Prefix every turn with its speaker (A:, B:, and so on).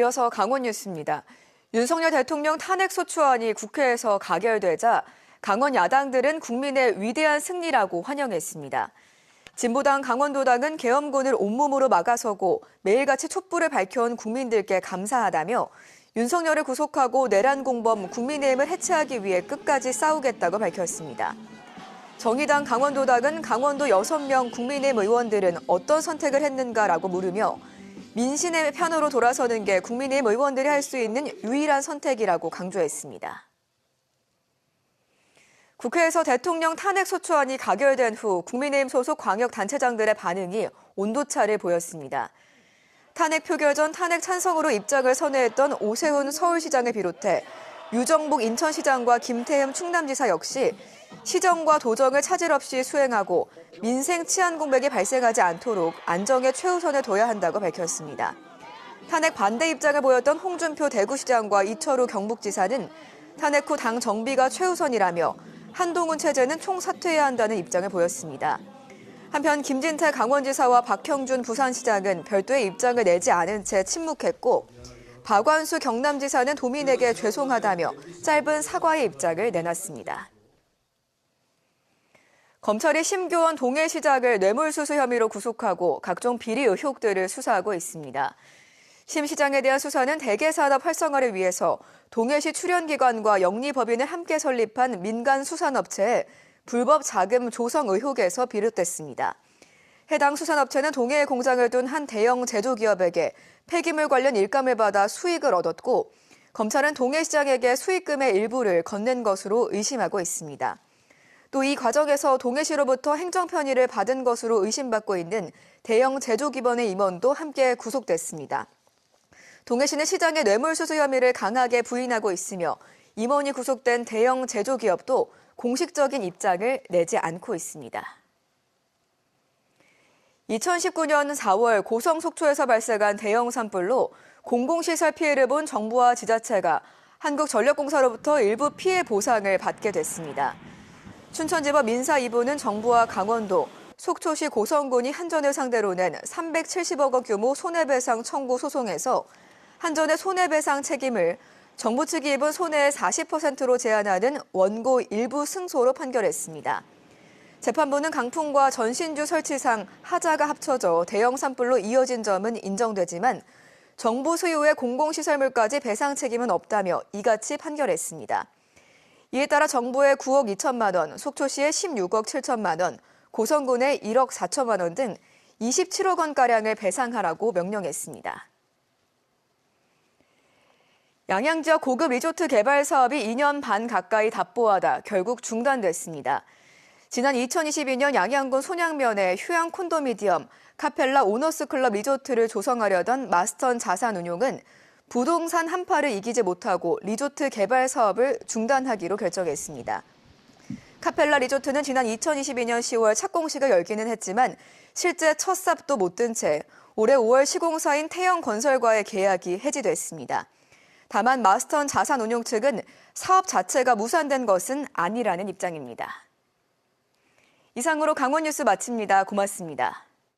A: 이어서 강원 뉴스입니다. 윤석열 대통령 탄핵소추안이 국회에서 가결되자 강원 야당들은 국민의 위대한 승리라고 환영했습니다. 진보당 강원도당은 계엄군을 온몸으로 막아서고 매일같이 촛불을 밝혀온 국민들께 감사하다며 윤석열을 구속하고 내란 공범 국민의힘을 해체하기 위해 끝까지 싸우겠다고 밝혔습니다. 정의당 강원도당은 강원도 6명 국민의힘 의원들은 어떤 선택을 했는가라고 물으며 민심의 편으로 돌아서는 게 국민의힘 의원들이 할 수 있는 유일한 선택이라고 강조했습니다. 국회에서 대통령 탄핵소추안이 가결된 후 국민의힘 소속 광역단체장들의 반응이 온도차를 보였습니다. 탄핵 표결 전 탄핵 찬성으로 입장을 선회했던 오세훈 서울시장을 비롯해 유정복 인천시장과 김태흠 충남지사 역시 시정과 도정을 차질 없이 수행하고 민생 치안 공백이 발생하지 않도록 안정에 최우선을 둬야 한다고 밝혔습니다. 탄핵 반대 입장을 보였던 홍준표 대구시장과 이철우 경북지사는 탄핵 후 당 정비가 최우선이라며 한동훈 체제는 총사퇴해야 한다는 입장을 보였습니다. 한편 김진태 강원지사와 박형준 부산시장은 별도의 입장을 내지 않은 채 침묵했고 박완수 경남지사는 도민에게 죄송하다며 짧은 사과의 입장을 내놨습니다. 검찰이 심교원 동해시장을 뇌물수수 혐의로 구속하고 각종 비리 의혹들을 수사하고 있습니다. 심 시장에 대한 수사는 대개산업 활성화를 위해서 동해시 출연기관과 영리법인을 함께 설립한 민간 수산업체의 불법 자금 조성 의혹에서 비롯됐습니다. 해당 수산업체는 동해에 공장을 둔 한 대형 제조기업에게 폐기물 관련 일감을 받아 수익을 얻었고 검찰은 동해시장에게 수익금의 일부를 건넨 것으로 의심하고 있습니다. 또 이 과정에서 동해시로부터 행정편의를 받은 것으로 의심받고 있는 대형 제조기업의 임원도 함께 구속됐습니다. 동해시는 시장의 뇌물수수 혐의를 강하게 부인하고 있으며 임원이 구속된 대형 제조기업도 공식적인 입장을 내지 않고 있습니다. 2019년 4월 고성 속초에서 발생한 대형 산불로 공공시설 피해를 본 정부와 지자체가 한국전력공사로부터 일부 피해 보상을 받게 됐습니다. 춘천지법 민사 2부는 정부와 강원도, 속초시 고성군이 한전을 상대로 낸 370억 원 규모 손해배상 청구 소송에서 한전의 손해배상 책임을 정부 측이 입은 손해의 40%로 제한하는 원고 일부 승소로 판결했습니다. 재판부는 강풍과 전신주 설치상 하자가 합쳐져 대형 산불로 이어진 점은 인정되지만 정부 소유의 공공시설물까지 배상 책임은 없다며 이같이 판결했습니다. 이에 따라 정부의 9억 2천만 원, 속초시의 16억 7천만 원, 고성군의 1억 4천만 원 등 27억 원가량을 배상하라고 명령했습니다. 양양 지역 고급 리조트 개발 사업이 2년 반 가까이 답보하다 결국 중단됐습니다. 지난 2022년 양양군 손양면에 휴양 콘도미니엄 카펠라 오너스 클럽 리조트를 조성하려던 마스턴 자산운용은 부동산 한파를 이기지 못하고 리조트 개발 사업을 중단하기로 결정했습니다. 카펠라 리조트는 지난 2022년 10월 착공식을 열기는 했지만 실제 첫 삽도 못 든 채 올해 5월 시공사인 태영건설과의 계약이 해지됐습니다. 다만 마스턴 자산운용 측은 사업 자체가 무산된 것은 아니라는 입장입니다. 이상으로 강원 뉴스 마칩니다. 고맙습니다.